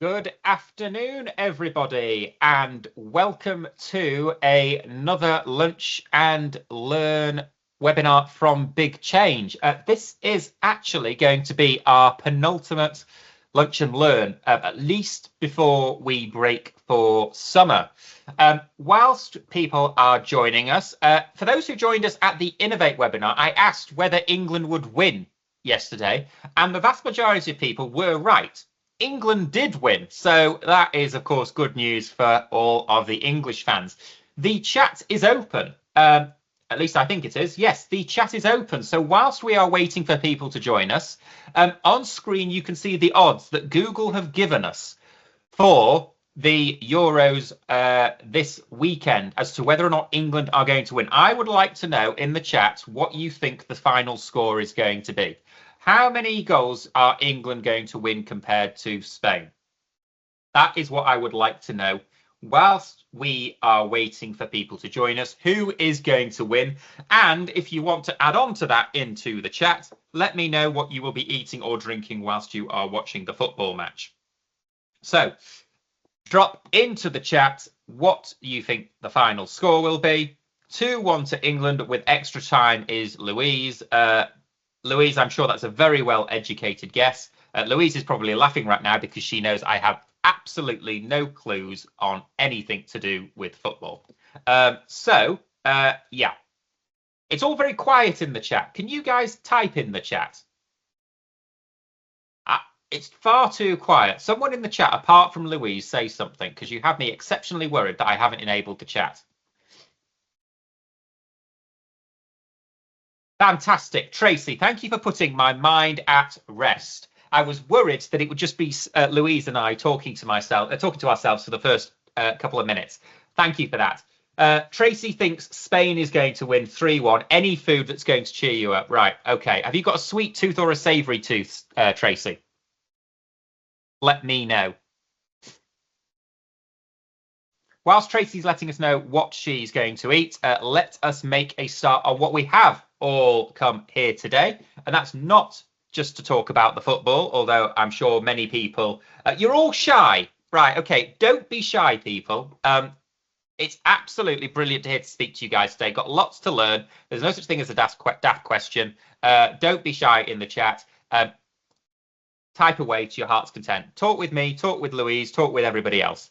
Good afternoon, everybody, and welcome to another Lunch and Learn webinar from BigChange. This is actually going to be our penultimate Lunch and Learn, at least before we break for summer. Whilst people are joining us, for those who joined us at the Innovate webinar, I asked whether England would win yesterday, and the vast majority of people were right. England did win, so that is, of course, good news for all of the English fans. The chat is open. At least I think it is. Yes, the chat is open. So whilst we are waiting for people to join us, on screen you can see the odds that Google have given us for the Euros this weekend as to whether or not England are going to win. I would like to know in the chat what you think the final score is going to be. How many goals are England going to win compared to Spain? That is what I would like to know. Whilst we are waiting for people to join us, who is going to win? And if you want to add on to that into the chat, let me know what you will be eating or drinking whilst you are watching the football match. So drop into the chat what you think the final score will be. 2-1 to England with extra time is Louise. Louise, I'm sure that's a very well-educated guess. Louise is probably laughing right now because she knows I have absolutely no clues on anything to do with football. Yeah. It's all very quiet in the chat. Can you guys type in the chat? It's far too quiet. Someone in the chat, apart from Louise, say something, because you have me exceptionally worried that I haven't enabled the chat. Fantastic. Tracy, thank you for putting my mind at rest. I was worried that it would just be Louise and I talking to ourselves for the first couple of minutes. Thank you for that. Tracy thinks Spain is going to win 3-1. Any food that's going to cheer you up. Right. Okay. Have you got a sweet tooth or a savoury tooth, Tracy? Let me know. Whilst Tracy's letting us know what she's going to eat, let us make a start on what we have all come here today. And that's not just to talk about the football, although I'm sure many people, you're all shy. Right, okay, don't be shy, people. It's absolutely brilliant to speak to you guys today. Got lots to learn. There's no such thing as a daft question. Don't be shy in the chat. Type away to your heart's content. Talk with me, talk with Louise, talk with everybody else.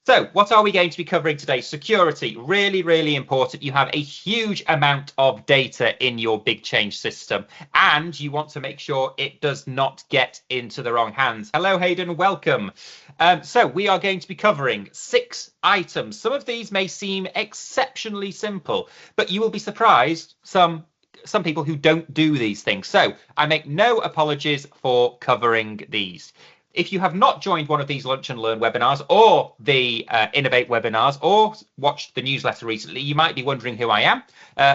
So what are we going to be covering today? Security, really, really important. You have a huge amount of data in your BigChange system, and you want to make sure it does not get into the wrong hands. Hello, Hayden, welcome. So we are going to be covering 6 items. Some of these may seem exceptionally simple, but you will be surprised some people who don't do these things. So I make no apologies for covering these. If you have not joined one of these Lunch and Learn webinars or the Innovate webinars or watched the newsletter recently, you might be wondering who I am.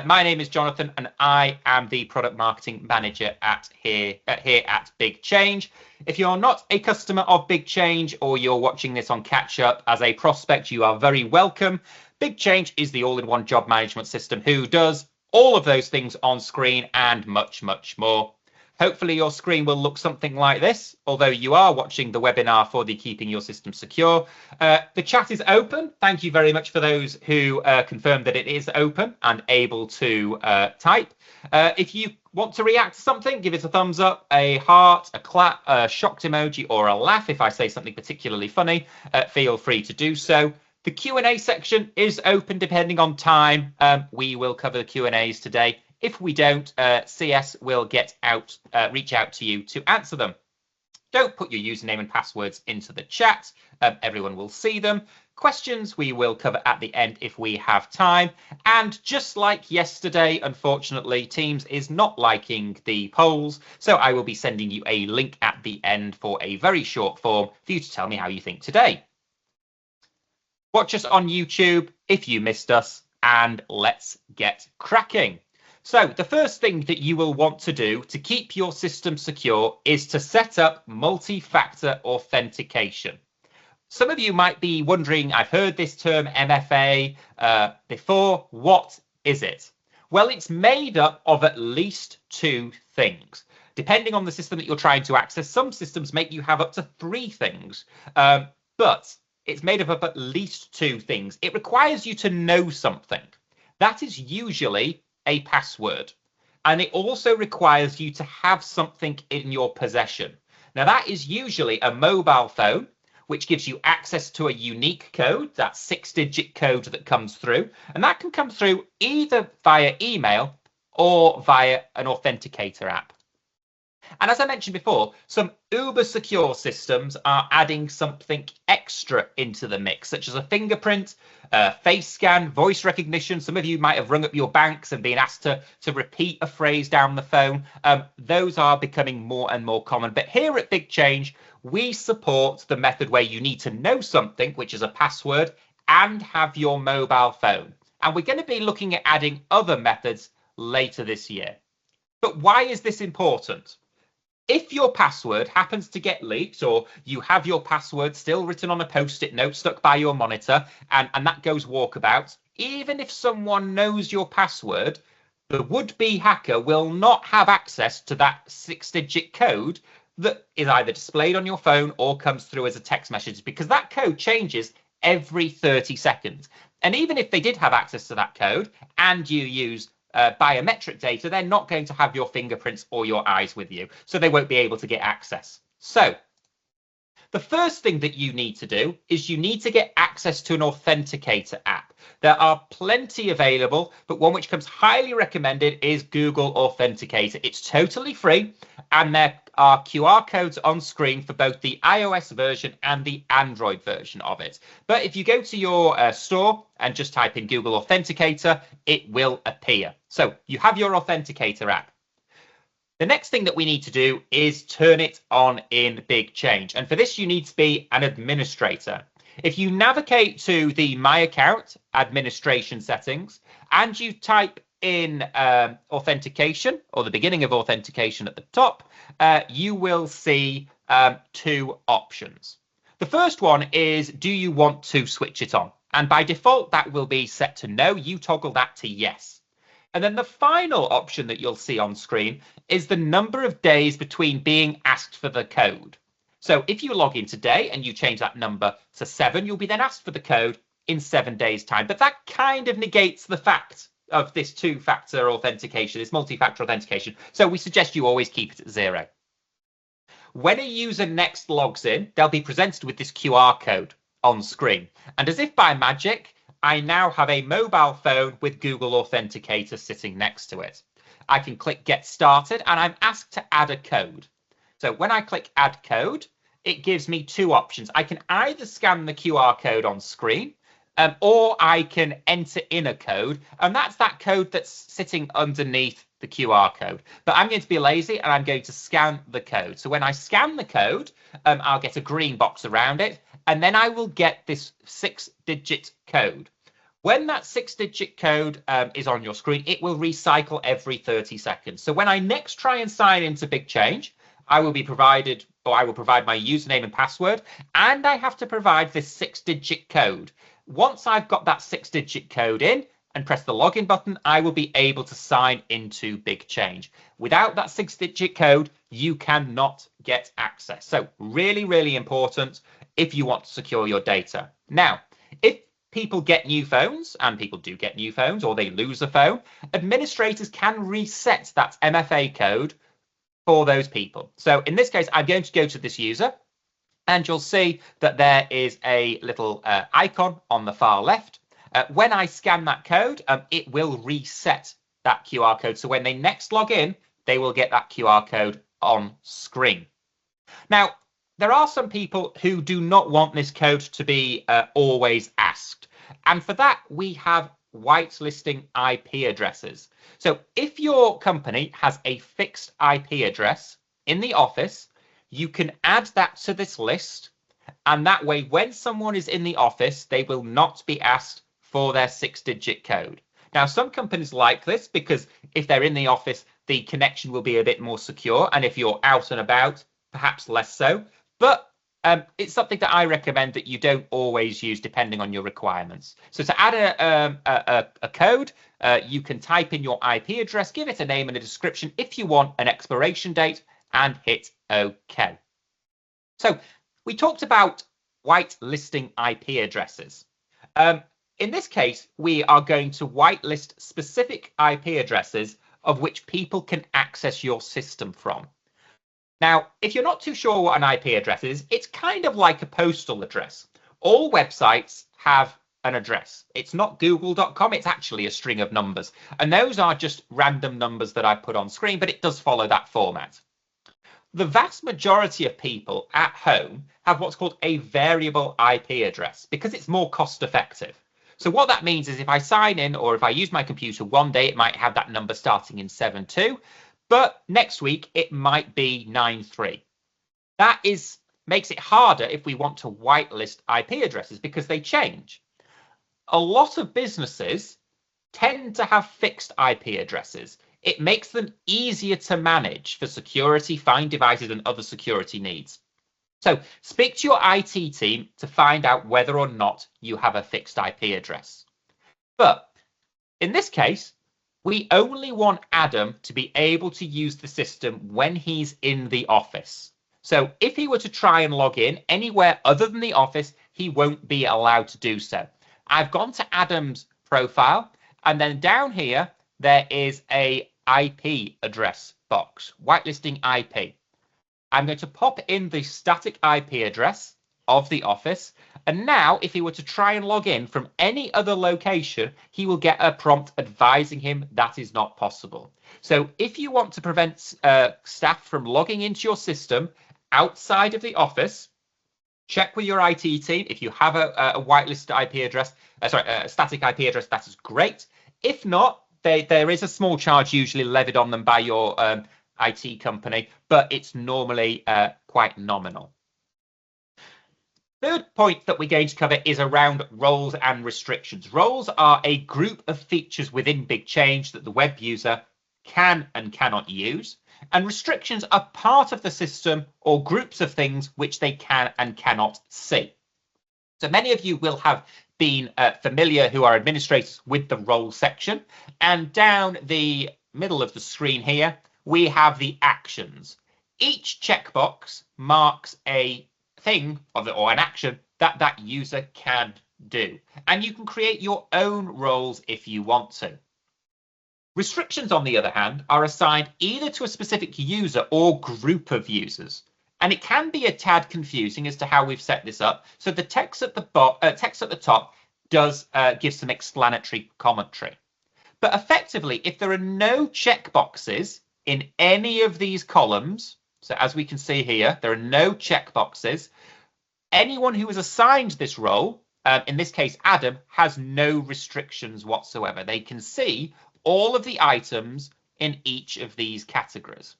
My name is Jonathan and I am the Product Marketing Manager here at BigChange. If you're not a customer of BigChange or you're watching this on catch up as a prospect, you are very welcome. BigChange is the all-in-one job management system who does all of those things on screen and much, much more. Hopefully your screen will look something like this, although you are watching the webinar for the Keeping Your System Secure. The chat is open. Thank you very much for those who confirmed that it is open and able to type. If you want to react to something, give it a thumbs up, a heart, a clap, a shocked emoji, or a laugh. If I say something particularly funny, feel free to do so. The Q&A section is open depending on time. We will cover the Q&As today. If we don't, CS will reach out to you to answer them. Don't put your username and passwords into the chat. Everyone will see them. Questions we will cover at the end if we have time. And just like yesterday, unfortunately, Teams is not liking the polls. So I will be sending you a link at the end for a very short form for you to tell me how you think today. Watch us on YouTube if you missed us, and let's get cracking. So the first thing that you will want to do to keep your system secure is to set up multi-factor authentication. Some of you might be wondering, I've heard this term MFA before. What is it? Well, it's made up of at least 2 things. depending on the system that you're trying to access, some systems make you have up to 3 things, but it's made up of at least 2 things. It requires you to know something. That is usually a password. And it also requires you to have something in your possession. Now, that is usually a mobile phone, which gives you access to a unique code, that 6-digit code that comes through. And that can come through either via email or via an authenticator app. And as I mentioned before, some uber secure systems are adding something extra into the mix, such as a fingerprint, face scan, voice recognition. Some of you might have rung up your banks and been asked to repeat a phrase down the phone. Those are becoming more and more common. But here at BigChange, we support the method where you need to know something, which is a password, and have your mobile phone. And we're going to be looking at adding other methods later this year. But why is this important? If your password happens to get leaked, or you have your password still written on a post-it note stuck by your monitor, and that goes walkabout, even if someone knows your password, the would-be hacker will not have access to that 6-digit code that is either displayed on your phone or comes through as a text message, because that code changes every 30 seconds. And even if they did have access to that code and you use biometric data, they're not going to have your fingerprints or your eyes with you, so they won't be able to get access. So the first thing that you need to do is you need to get access to an authenticator app. There are plenty available, but one which comes highly recommended is Google Authenticator. It's totally free, and there are QR codes on screen for both the iOS version and the Android version of it. But if you go to your store and just type in Google Authenticator, it will appear. So you have your Authenticator app. The next thing that we need to do is turn it on in BigChange. And for this, you need to be an administrator. If you navigate to the My Account administration settings and you type in authentication, or the beginning of authentication at the top, you will see 2 options. The first one is, do you want to switch it on? And by default, that will be set to no. You toggle that to yes. And then the final option that you'll see on screen is the number of days between being asked for the code. So if you log in today and you change that number to 7, you'll be then asked for the code in 7 days' time. But that kind of negates the fact of this 2-factor authentication, this multi-factor authentication. So we suggest you always keep it at 0. When a user next logs in, they'll be presented with this QR code on screen. And as if by magic, I now have a mobile phone with Google Authenticator sitting next to it. I can click Get Started, and I'm asked to add a code. So when I click Add Code, it gives me 2 options. I can either scan the QR code on screen, or I can enter in a code, and that's that code that's sitting underneath the QR code. But I'm going to be lazy, and I'm going to scan the code. So when I scan the code, I'll get a green box around it, and then I will get this 6-digit code. When that 6-digit code is on your screen, it will recycle every 30 seconds. So when I next try and sign into BigChange, I will provide my username and password, and I have to provide this 6-digit code. Once I've got that 6-digit code in and press the login button, I will be able to sign into BigChange. Without that 6-digit code, you cannot get access. So really, really important if you want to secure your data. Now, if people get new phones, and people do get new phones, or they lose a phone, administrators can reset that MFA code for those people. So in this case, I'm going to go to this user, and you'll see that there is a little icon on the far left. When I scan that code, it will reset that QR code. So when they next log in, they will get that QR code on screen. Now, there are some people who do not want this code to be always asked. And for that, we have whitelisting IP addresses. So if your company has a fixed IP address in the office, you can add that to this list. And that way, when someone is in the office, they will not be asked for their 6-digit code. Now, some companies like this because if they're in the office, the connection will be a bit more secure. And if you're out and about, perhaps less so. But It's something that I recommend that you don't always use depending on your requirements. So to add a code, you can type in your IP address, give it a name and a description if you want an expiration date, and hit OK. So we talked about whitelisting IP addresses. In this case, we are going to whitelist specific IP addresses of which people can access your system from. Now, if you're not too sure what an IP address is, it's kind of like a postal address. All websites have an address. It's not google.com, it's actually a string of numbers. And those are just random numbers that I put on screen, but it does follow that format. The vast majority of people at home have what's called a variable IP address because it's more cost effective. So what that means is if I sign in or if I use my computer one day, it might have that number starting in 72. But next week, it might be 93. That makes it harder if we want to whitelist IP addresses because they change. A lot of businesses tend to have fixed IP addresses. It makes them easier to manage for security, find devices, and other security needs. So speak to your IT team to find out whether or not you have a fixed IP address. But in this case, we only want Adam to be able to use the system when he's in the office. So if he were to try and log in anywhere other than the office, he won't be allowed to do so. I've gone to Adam's profile, and then down here, there is a IP address box, whitelisting IP. I'm going to pop in the static IP address of the office. And now if he were to try and log in from any other location, he will get a prompt advising him that is not possible. So if you want to prevent staff from logging into your system outside of the office, check with your IT team. If you have a whitelisted IP address, a static IP address, that is great. If not, there is a small charge usually levied on them by your IT company, but it's normally quite nominal. Third point that we're going to cover is around roles and restrictions. Roles are a group of features within BigChange that the web user can and cannot use, and restrictions are part of the system or groups of things which they can and cannot see. So many of you will have been familiar who are administrators with the role section, and down the middle of the screen here we have the actions. Each checkbox marks a thing or an action that that user can do, and you can create your own roles if you want to. Restrictions, on the other hand, are assigned either to a specific user or group of users, and it can be a tad confusing as to how we've set this up. So the text at the top does give some explanatory commentary, but effectively, if there are no checkboxes in any of these columns, so as we can see here, there are no checkboxes. Anyone who is assigned this role, in this case Adam, has no restrictions whatsoever. They can see all of the items in each of these categories.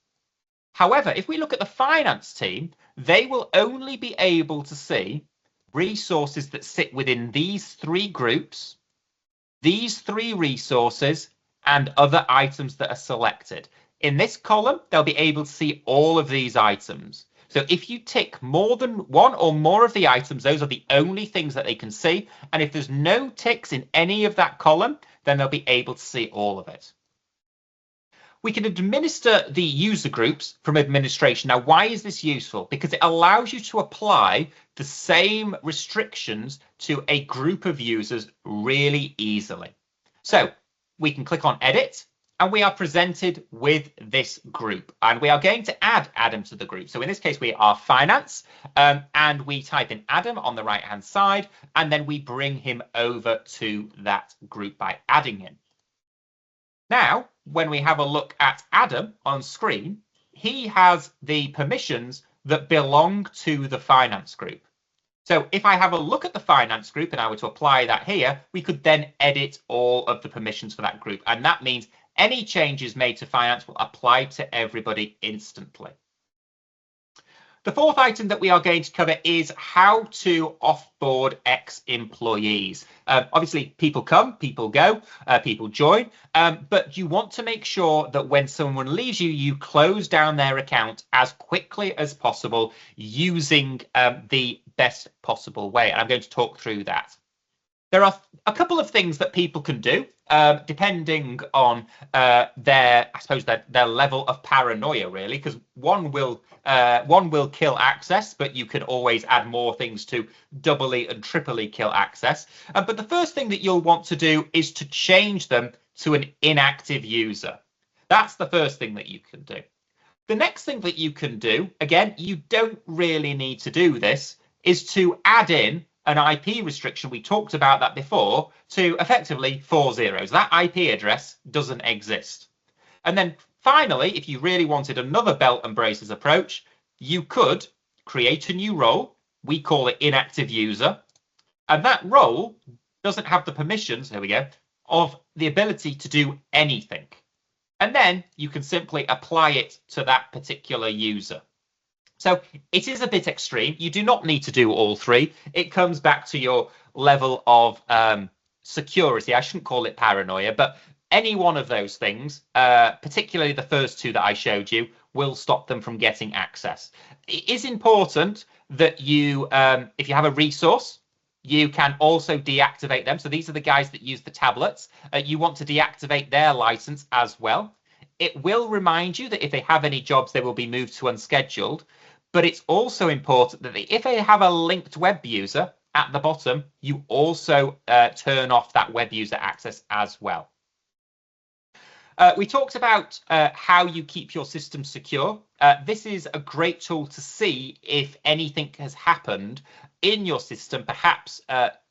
However, if we look at the finance team, they will only be able to see resources that sit within these three groups, these three resources, and other items that are selected. In this column, they'll be able to see all of these items. So if you tick more than one or more of the items, those are the only things that they can see. And if there's no ticks in any of that column, then they'll be able to see all of it. We can administer the user groups from administration. Now, why is this useful? Because it allows you to apply the same restrictions to a group of users really easily. So we can click on edit, and we are presented with this group, and we are going to add Adam to the group. So in this case, we are finance, and we type in Adam on the right hand side, and then we bring him over to that group by adding him. Now, when we have a look at Adam on screen, he has the permissions that belong to the finance group. So if I have a look at the finance group and I were to apply that here, we could then edit all of the permissions for that group. And that means any changes made to finance will apply to everybody instantly. The fourth item that we are going to cover is how to offboard ex-employees. Obviously, people come, people go, people join, but you want to make sure that when someone leaves you, you close down their account as quickly as possible using the best possible way. And I'm going to talk through that. There are a couple of things that people can do, depending on their level of paranoia, really, because one will kill access, but you can always add more things to doubly and triply kill access. But the first thing that you'll want to do is to change them to an inactive user. That's the first thing that you can do. The next thing that you can do, again, you don't really need to do this, is to add in an IP restriction. We talked about that before, to effectively 4 zeros. That IP address doesn't exist. And then finally, if you really wanted another belt and braces approach, you could create a new role. We call it inactive user. And that role doesn't have the permissions, here we go, of the ability to do anything. And then you can simply apply it to that particular user. So it is a bit extreme. You do not need to do all three. It comes back to your level of security. I shouldn't call it paranoia, but any one of those things, particularly the first two that I showed you, will stop them from getting access. It is important that you, if you have a resource, you can also deactivate them. So these are the guys that use the tablets. You want to deactivate their license as well. It will remind you that if they have any jobs, they will be moved to unscheduled. But it's also important that if they have a linked web user at the bottom, you also turn off that web user access as well. We talked about how you keep your system secure. This is a great tool to see if anything has happened in your system. Perhaps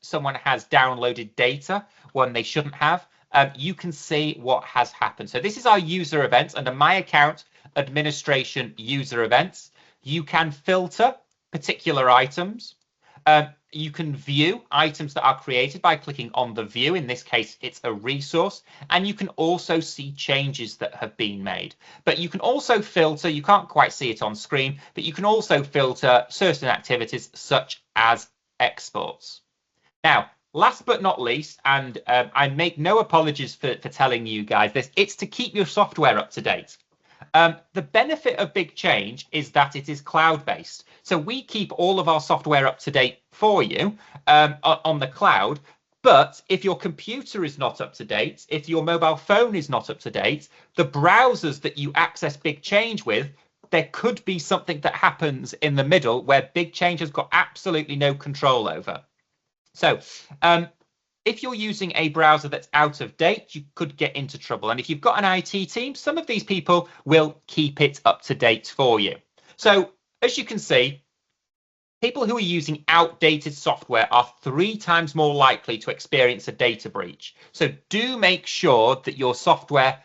someone has downloaded data when they shouldn't have. You can see what has happened. So this is our user events under My Account Administration User Events. You can filter particular items. You can view items that are created by clicking on the view. In this case, it's a resource. And you can also see changes that have been made. But you can also filter, you can't quite see it on screen, but you can also filter certain activities such as exports. Now, last but not least, and I make no apologies for telling you guys this, it's to keep your software up to date. The benefit of BigChange is that it is cloud-based. So we keep all of our software up to date for you on the cloud. But if your computer is not up to date, if your mobile phone is not up to date, the browsers that you access BigChange with, there could be something that happens in the middle where BigChange has got absolutely no control over. So if you're using a browser that's out of date, you could get into trouble. And if you've got an IT team, some of these people will keep it up to date for you. So as you can see, people who are using outdated software are 3 times more likely to experience a data breach. So do make sure that your software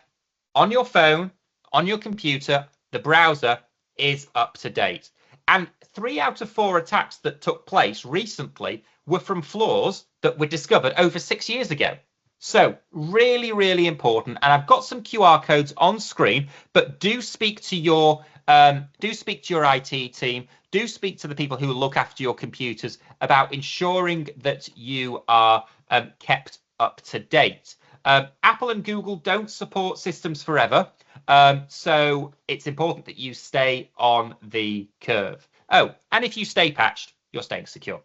on your phone, on your computer, the browser is up to date. And 3 out of 4 attacks that took place recently were from flaws that were discovered over 6 years ago. So really, really important. And I've got some QR codes on screen, but do speak to your IT team. Do speak to the people who look after your computers about ensuring that you are kept up to date. Apple and Google don't support systems forever. So it's important that you stay on the curve. Oh, and if you stay patched, you're staying secure.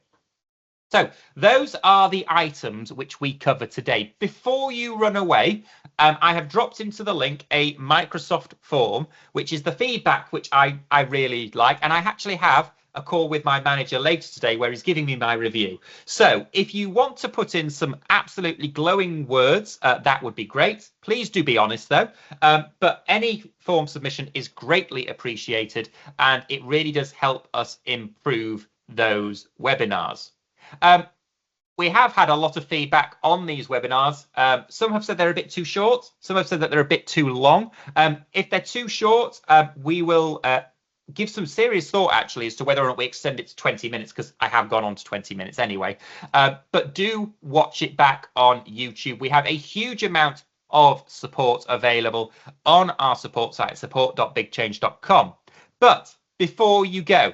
So those are the items which we cover today. Before you run away, I have dropped into the link a Microsoft form, which is the feedback which I really like. And I actually have a call with my manager later today where he's giving me my review. So if you want to put in some absolutely glowing words, that would be great. Please do be honest, though. But any form submission is greatly appreciated, and it really does help us improve those webinars. We have had a lot of feedback on these webinars. Some have said they're a bit too short. Some have said that they're a bit too long. If they're too short, we will give some serious thought actually as to whether or not we extend it to 20 minutes, because I have gone on to 20 minutes anyway. But do watch it back on YouTube. We have a huge amount of support available on our support site, support.bigchange.com. But before you go,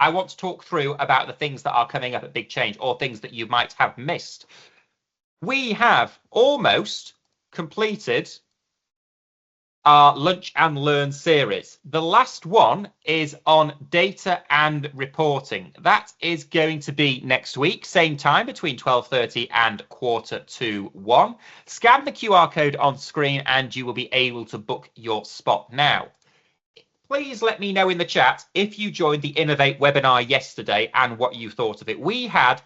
I want to talk through about the things that are coming up at BigChange or things that you might have missed. We have almost completed our Lunch and Learn series. The last one is on data and reporting. That is going to be next week, same time between 12:30 and 1:45. Scan the QR code on screen and you will be able to book your spot now. Please let me know in the chat if you joined the Innovate webinar yesterday and what you thought of it. We had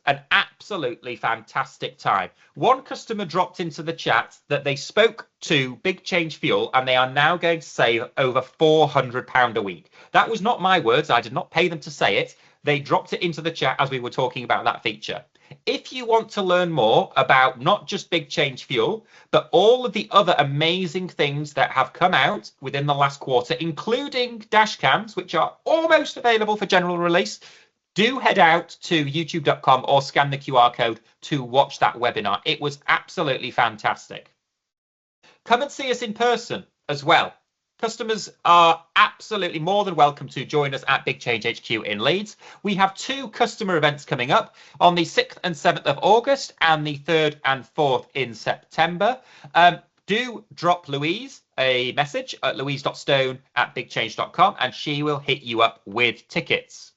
an absolutely fantastic time. One customer dropped into the chat that they spoke to BigChange Fuel and they are now going to save over £400 a week. That was not my words. I did not pay them to say it. They dropped it into the chat as we were talking about that feature. If you want to learn more about not just BigChange Fuel, but all of the other amazing things that have come out within the last quarter, including dash cams, which are almost available for general release, do head out to youtube.com or scan the QR code to watch that webinar. It was absolutely fantastic. Come and see us in person as well. Customers are absolutely more than welcome to join us at BigChange HQ in Leeds. We have 2 customer events coming up on the 6th and 7th of August and the 3rd and 4th in September. Do drop Louise a message at louise.stone@bigchange.com and she will hit you up with tickets.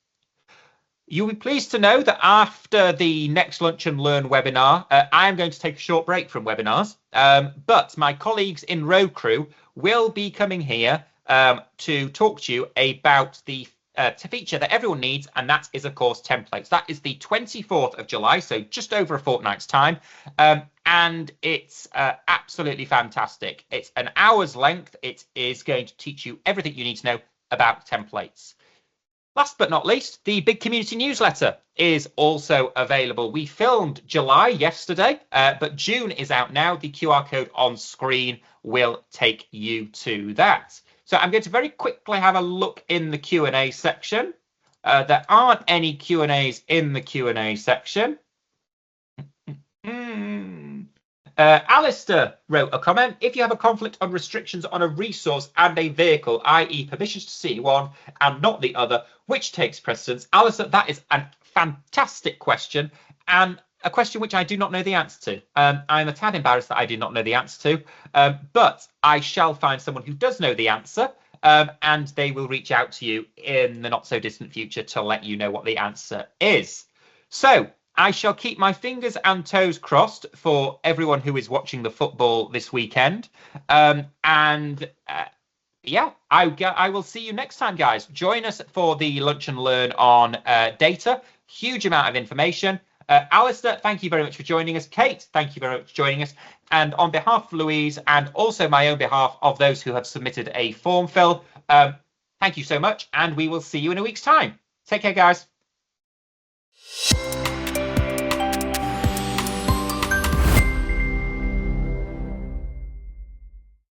You'll be pleased to know that after the next Lunch and Learn webinar, I am going to take a short break from webinars, but my colleagues in Road Crew will be coming here to talk to you about the feature that everyone needs, and that is, of course, templates. That is the 24th of July, so just over a fortnight's time, and it's absolutely fantastic. It's an hour's length. It is going to teach you everything you need to know about templates. Last but not least, the Big Community newsletter is also available. We filmed July yesterday, but June is out now. The QR code on screen will take you to that. So I'm going to very quickly have a look in the Q&A section. There aren't any Q&As in the Q&A section. Alistair wrote a comment. If you have a conflict on restrictions on a resource and a vehicle, i.e. permissions to see one and not the other, which takes precedence? Alistair, that is a fantastic question and a question which I do not know the answer to. I'm a tad embarrassed that I do not know the answer to, but I shall find someone who does know the answer and they will reach out to you in the not so distant future to let you know what the answer is. So I shall keep my fingers and toes crossed for everyone who is watching the football this weekend. Yeah, I will see you next time, guys. Join us for the Lunch and Learn on data. Huge amount of information. Alistair, thank you very much for joining us. Kate, thank you very much for joining us. And on behalf of Louise and also my own behalf of those who have submitted a form fill, thank you so much. And we will see you in a week's time. Take care, guys.